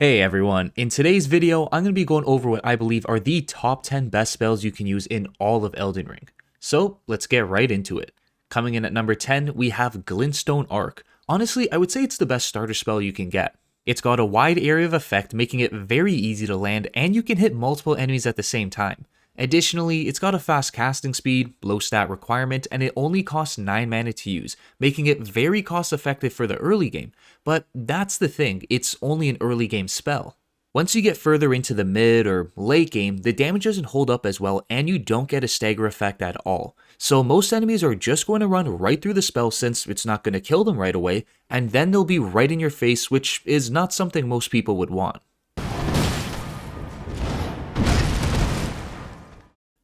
Hey everyone, in today's video, I'm going to be going over what I believe are the top 10 best spells you can use in all of Elden Ring. So, let's get right into it. Coming in at number 10, we have Glintstone Arc. Honestly, I would say it's the best starter spell you can get. It's got a wide area of effect, making it very easy to land, and you can hit multiple enemies at the same time. Additionally, it's got a fast casting speed, low stat requirement, and it only costs 9 mana to use, making it very cost effective for the early game. But that's the thing, it's only an early game spell. Once you get further into the mid or late game, the damage doesn't hold up as well and you don't get a stagger effect at all. So most enemies are just going to run right through the spell since it's not going to kill them right away, and then they'll be right in your face, which is not something most people would want.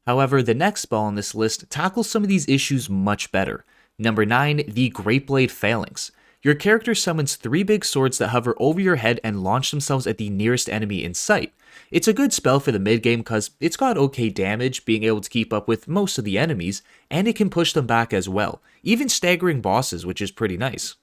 However, the next spell on this list tackles some of these issues much better. Number 9, the GREATBLADE PHALANX. Your character summons 3 big swords that hover over your head and launch themselves at the nearest enemy in sight. It's a good spell for the mid game because it's got okay damage, being able to keep up with most of the enemies, and it can push them back as well, even staggering bosses, which is pretty nice.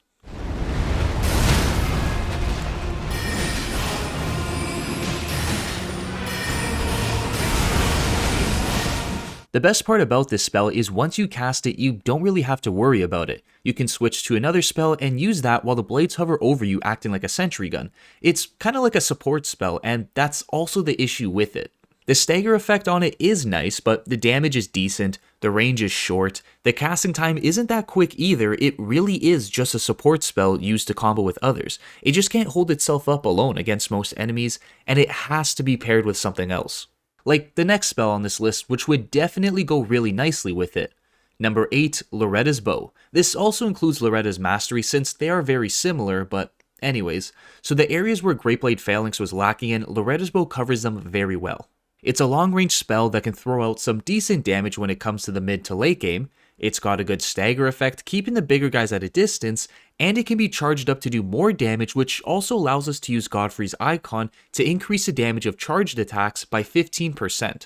The best part about this spell is once you cast it, you don't really have to worry about it. You can switch to another spell and use that while the blades hover over you, acting like a sentry gun. It's kind of like a support spell, and that's also the issue with it. The stagger effect on it is nice, but the damage is decent, the range is short, the casting time isn't that quick either. It really is just a support spell used to combo with others. It just can't hold itself up alone against most enemies, and it has to be paired with something else. Like the next spell on this list, which would definitely go really nicely with it. Number 8, LORETTA'S Bow. This also includes Loretta's Mastery since they are very similar, but anyways. So the areas where GREATBLADE PHALANX was lacking in, Loretta's Bow covers them very well. It's a long range spell that can throw out some decent damage when it comes to the mid to late game. It's got a good stagger effect, keeping the bigger guys at a distance, and it can be charged up to do more damage, which also allows us to use Godfrey's icon to increase the damage of charged attacks by 15%.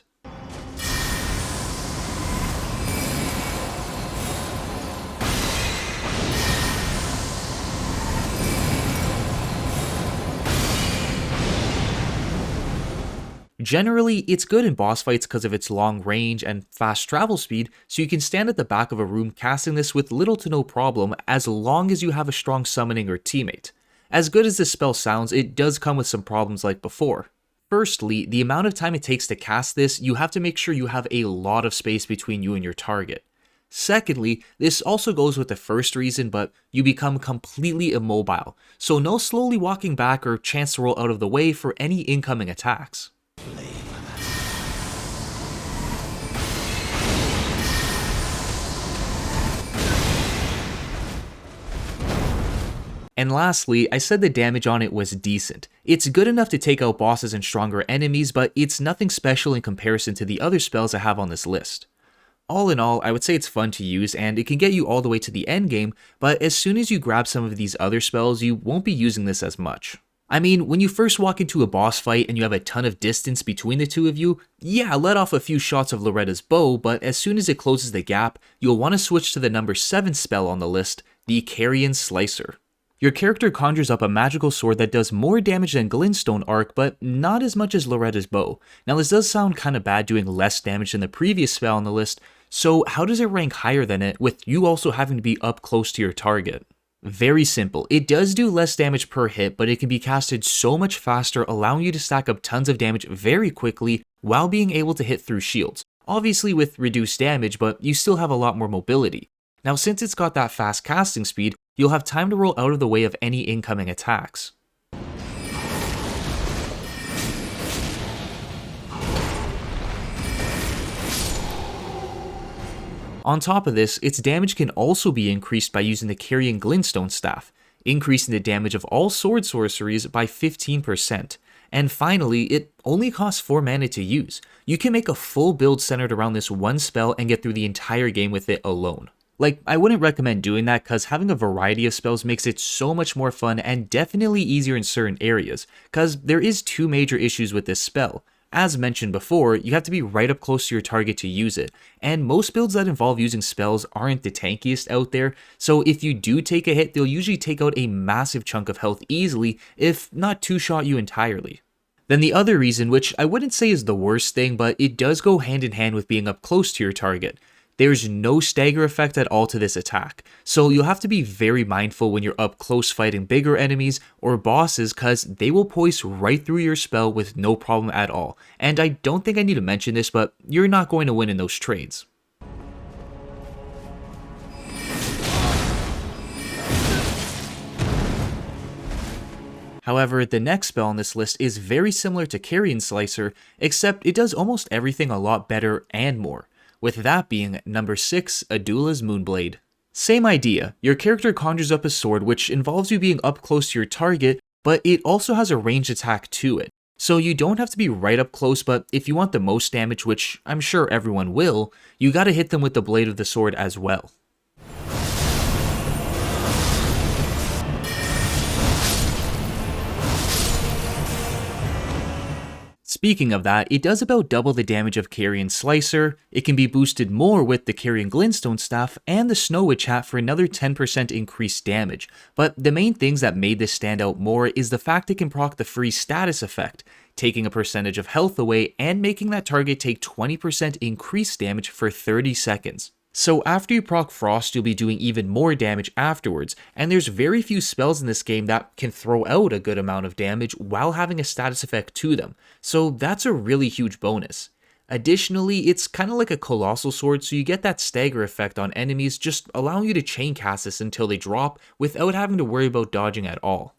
Generally, it's good in boss fights because of its long range and fast travel speed, so you can stand at the back of a room casting this with little to no problem as long as you have a strong summoning or teammate. As good as this spell sounds, it does come with some problems like before. Firstly, the amount of time it takes to cast this, you have to make sure you have a lot of space between you and your target. Secondly, this also goes with the first reason, but you become completely immobile, so no slowly walking back or chance to roll out of the way for any incoming attacks. And lastly, I said the damage on it was decent. It's good enough to take out bosses and stronger enemies, but it's nothing special in comparison to the other spells I have on this list. All in all, I would say it's fun to use and it can get you all the way to the end game, but as soon as you grab some of these other spells, you won't be using this as much. I mean, when you first walk into a boss fight and you have a ton of distance between the two of you, yeah, let off a few shots of Loretta's Bow, but as soon as it closes the gap, you'll want to switch to the number 7 spell on the list, the CARIAN Slicer. Your character conjures up a magical sword that does more damage than Glintstone Arc, but not as much as Loretta's Bow. Now this does sound kinda bad doing less damage than the previous spell on the list, so how does it rank higher than it with you also having to be up close to your target? Very simple. It does do less damage per hit, but it can be casted so much faster, allowing you to stack up tons of damage very quickly while being able to hit through shields. Obviously with reduced damage, but you still have a lot more mobility. Now since it's got that fast casting speed, you'll have time to roll out of the way of any incoming attacks. On top of this, its damage can also be increased by using the CARIAN Glintstone staff, increasing the damage of all sword sorceries by 15%. And finally, it only costs 4 mana to use. You can make a full build centered around this one spell and get through the entire game with it alone. Like, I wouldn't recommend doing that because having a variety of spells makes it so much more fun and definitely easier in certain areas, because there is 2 major issues with this spell. As mentioned before, you have to be right up close to your target to use it, and most builds that involve using spells aren't the tankiest out there, so if you do take a hit, they'll usually take out a massive chunk of health easily, if not two-shot you entirely. Then the other reason, which I wouldn't say is the worst thing, but it does go hand in hand with being up close to your target. There's no stagger effect at all to this attack, so you'll have to be very mindful when you're up close fighting bigger enemies or bosses cause they will poise right through your spell with no problem at all, and I don't think I need to mention this, but you're not going to win in those trades. However, the next spell on this list is very similar to CARIAN Slicer, except it does almost everything a lot better and more, with that being number 6, ADULA'S MOONBLADE. Same idea, your character conjures up a sword which involves you being up close to your target, but it also has a ranged attack to it. So you don't have to be right up close, but if you want the most damage, which I'm sure everyone will, you gotta hit them with the blade of the sword as well. Speaking of that, it does about double the damage of CARIAN Slicer, it can be boosted more with the CARIAN GLINTSTONE staff, and the Snow Witch hat for another 10% increased damage, but the main things that made this stand out more is the fact it can proc the free status effect, taking a percentage of health away and making that target take 20% increased damage for 30 seconds. So after you proc Frost, you'll be doing even more damage afterwards, and there's very few spells in this game that can throw out a good amount of damage while having a status effect to them, so that's a really huge bonus. Additionally, it's kind of like a colossal sword, so you get that stagger effect on enemies, just allowing you to chain cast this until they drop without having to worry about dodging at all.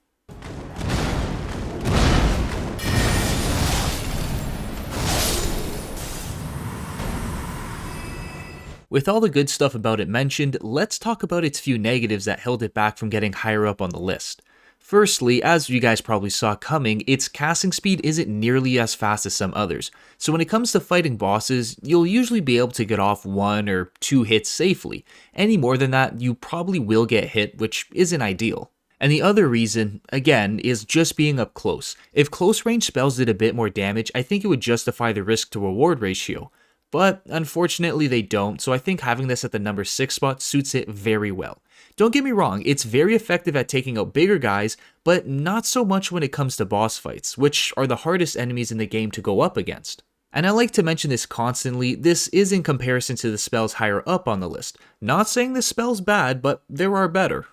With all the good stuff about it mentioned, let's talk about its few negatives that held it back from getting higher up on the list. Firstly, as you guys probably saw coming, its casting speed isn't nearly as fast as some others, so when it comes to fighting bosses, you'll usually be able to get off 1 or 2 hits safely. Any more than that, you probably will get hit, which isn't ideal. And the other reason, again, is just being up close. If close range spells did a bit more damage, I think it would justify the risk to reward ratio. But unfortunately they don't, so I think having this at the number 6 spot suits it very well. Don't get me wrong, it's very effective at taking out bigger guys, but not so much when it comes to boss fights, which are the hardest enemies in the game to go up against. And I like to mention this constantly, this is in comparison to the spells higher up on the list. Not saying this spell's bad, but there are better.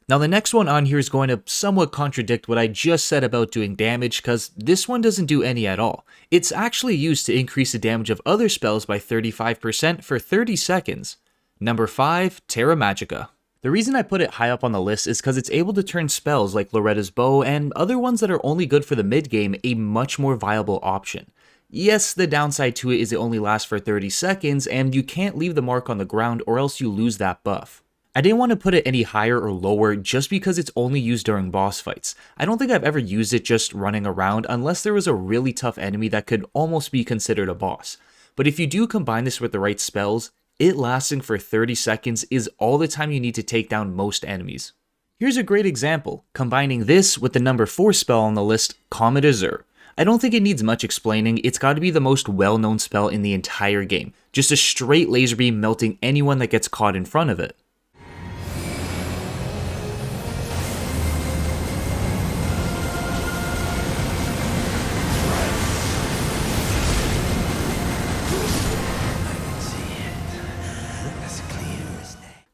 Now the next one on here is going to somewhat contradict what I just said about doing damage, because this one doesn't do any at all. It's actually used to increase the damage of other spells by 35% for 30 seconds. Number 5, TERRA MAGICA. The reason I put it high up on the list is because it's able to turn spells like LORETTA'S bow and other ones that are only good for the mid game a much more viable option. Yes, the downside to it is it only lasts for 30 seconds and you can't leave the mark on the ground or else you lose that buff. I didn't want to put it any higher or lower just because it's only used during boss fights. I don't think I've ever used it just running around unless there was a really tough enemy that could almost be considered a boss. But if you do combine this with the right spells, it lasting for 30 seconds is all the time you need to take down most enemies. Here's a great example, combining this with the number 4 spell on the list, COMET AZUR. I don't think it needs much explaining, it's got to be the most well-known spell in the entire game. Just a straight laser beam melting anyone that gets caught in front of it.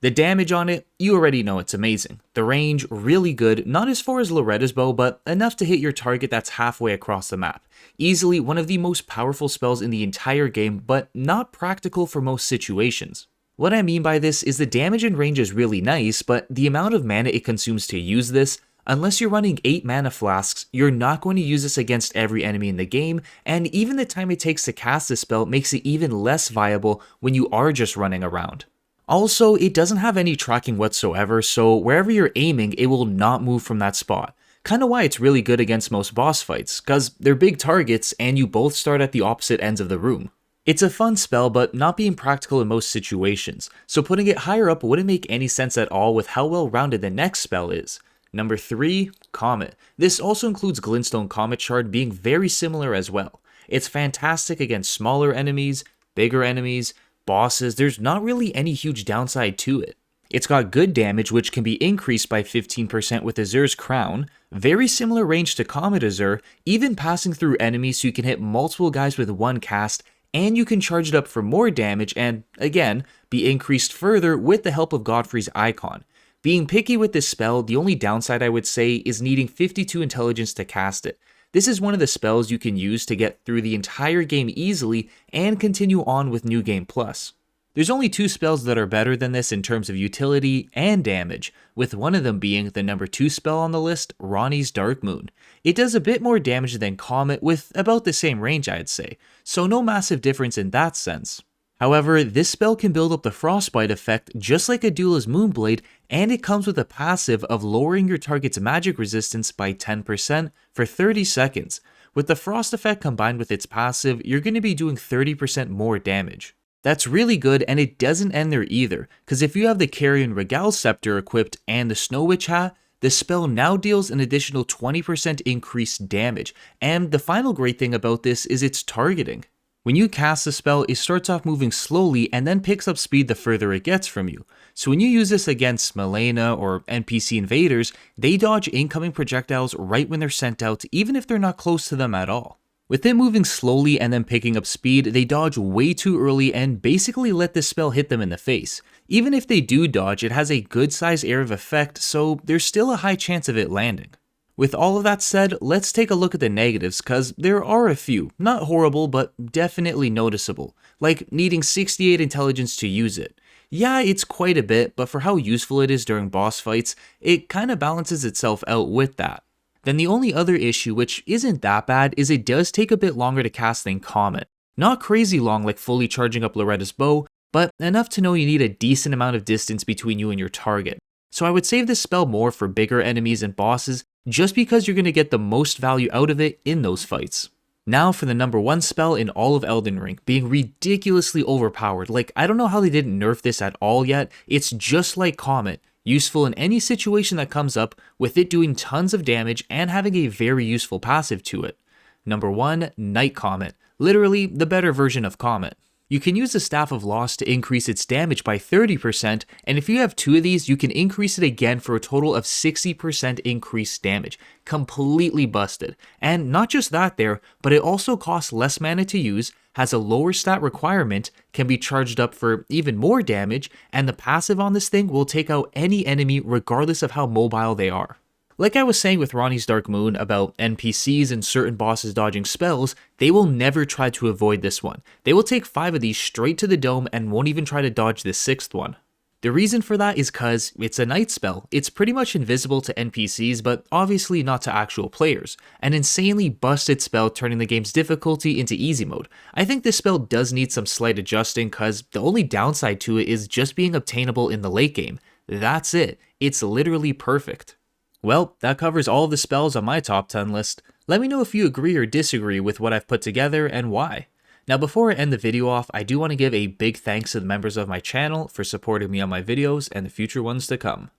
The damage on it, you already know it's amazing. The range, really good, not as far as LORETTA'S bow, but enough to hit your target that's halfway across the map. Easily one of the most powerful spells in the entire game, but not practical for most situations. What I mean by this is the damage and range is really nice, but the amount of mana it consumes to use this, unless you're running 8 mana flasks, you're not going to use this against every enemy in the game, and even the time it takes to cast this spell makes it even less viable when you are just running around. Also, it doesn't have any tracking whatsoever, so wherever you're aiming, it will not move from that spot. Kinda why it's really good against most boss fights, cause they're big targets and you both start at the opposite ends of the room. It's a fun spell, but not being practical in most situations, so putting it higher up wouldn't make any sense at all with how well rounded the next spell is. Number 3, Comet. This also includes Glintstone Comet Shard being very similar as well. It's fantastic against smaller enemies, bigger enemies, bosses. There's not really any huge downside to it. It's got good damage, which can be increased by 15% with AZUR's Crown, very similar range to Comet AZUR, even passing through enemies so you can hit multiple guys with one cast, and you can charge it up for more damage and, again, be increased further with the help of Godfrey's Icon. Being picky with this spell, the only downside I would say is needing 52 intelligence to cast it. This is one of the spells you can use to get through the entire game easily and continue on with New Game Plus. There's only 2 spells that are better than this in terms of utility and damage, with one of them being the number 2 spell on the list, RANNI'S Dark Moon. It does a bit more damage than Comet with about the same range I'd say, so no massive difference in that sense. However, this spell can build up the Frostbite effect just like ADULA'S Moonblade, and it comes with a passive of lowering your target's magic resistance by 10% for 30 seconds. With the Frost effect combined with its passive, you're going to be doing 30% more damage. That's really good, and it doesn't end there either, because if you have the CARIAN Regale Scepter equipped and the Snow Witch hat, the spell now deals an additional 20% increased damage, and the final great thing about this is its targeting. When you cast the spell, it starts off moving slowly and then picks up speed the further it gets from you. So when you use this against Malenia or NPC invaders, they dodge incoming projectiles right when they're sent out, even if they're not close to them at all. With it moving slowly and then picking up speed, they dodge way too early and basically let this spell hit them in the face. Even if they do dodge, it has a good sized area of effect, so there's still a high chance of it landing. With all of that said, let's take a look at the negatives, cause there are a few, not horrible but definitely noticeable, like needing 68 intelligence to use it. Yeah, it's quite a bit, but for how useful it is during boss fights, it kinda balances itself out with that. Then the only other issue, which isn't that bad, is it does take a bit longer to cast than Comet. Not crazy long like fully charging up LORETTA'S bow, but enough to know you need a decent amount of distance between you and your target. So I would save this spell more for bigger enemies and bosses, just because you're going to get the most value out of it in those fights. Now for the number 1 spell in all of Elden Ring, being ridiculously overpowered. Like, I don't know how they didn't nerf this at all yet. It's just like Comet. Useful in any situation that comes up, with it doing tons of damage and having a very useful passive to it. Number 1, Night Comet. Literally the better version of Comet. You can use the Staff of Loss to increase its damage by 30%, and if you have 2 of these, you can increase it again for a total of 60% increased damage. Completely busted. And not just that there, but it also costs less mana to use, has a lower stat requirement, can be charged up for even more damage, and the passive on this thing will take out any enemy regardless of how mobile they are. Like I was saying with RANNI'S Dark Moon about NPCs and certain bosses dodging spells, they will never try to avoid this one. They will take 5 of these straight to the dome and won't even try to dodge the 6th one. The reason for that is cause it's a night spell. It's pretty much invisible to NPCs, but obviously not to actual players. An insanely busted spell turning the game's difficulty into easy mode. I think this spell does need some slight adjusting cause the only downside to it is just being obtainable in the late game. That's it. It's literally perfect. Well, that covers all of the spells on my top 10 list. Let me know if you agree or disagree with what I've put together and why. Now before I end the video off, I do want to give a big thanks to the members of my channel for supporting me on my videos and the future ones to come.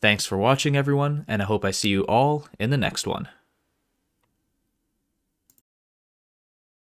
Thanks for watching everyone, and I hope I see you all in the next one.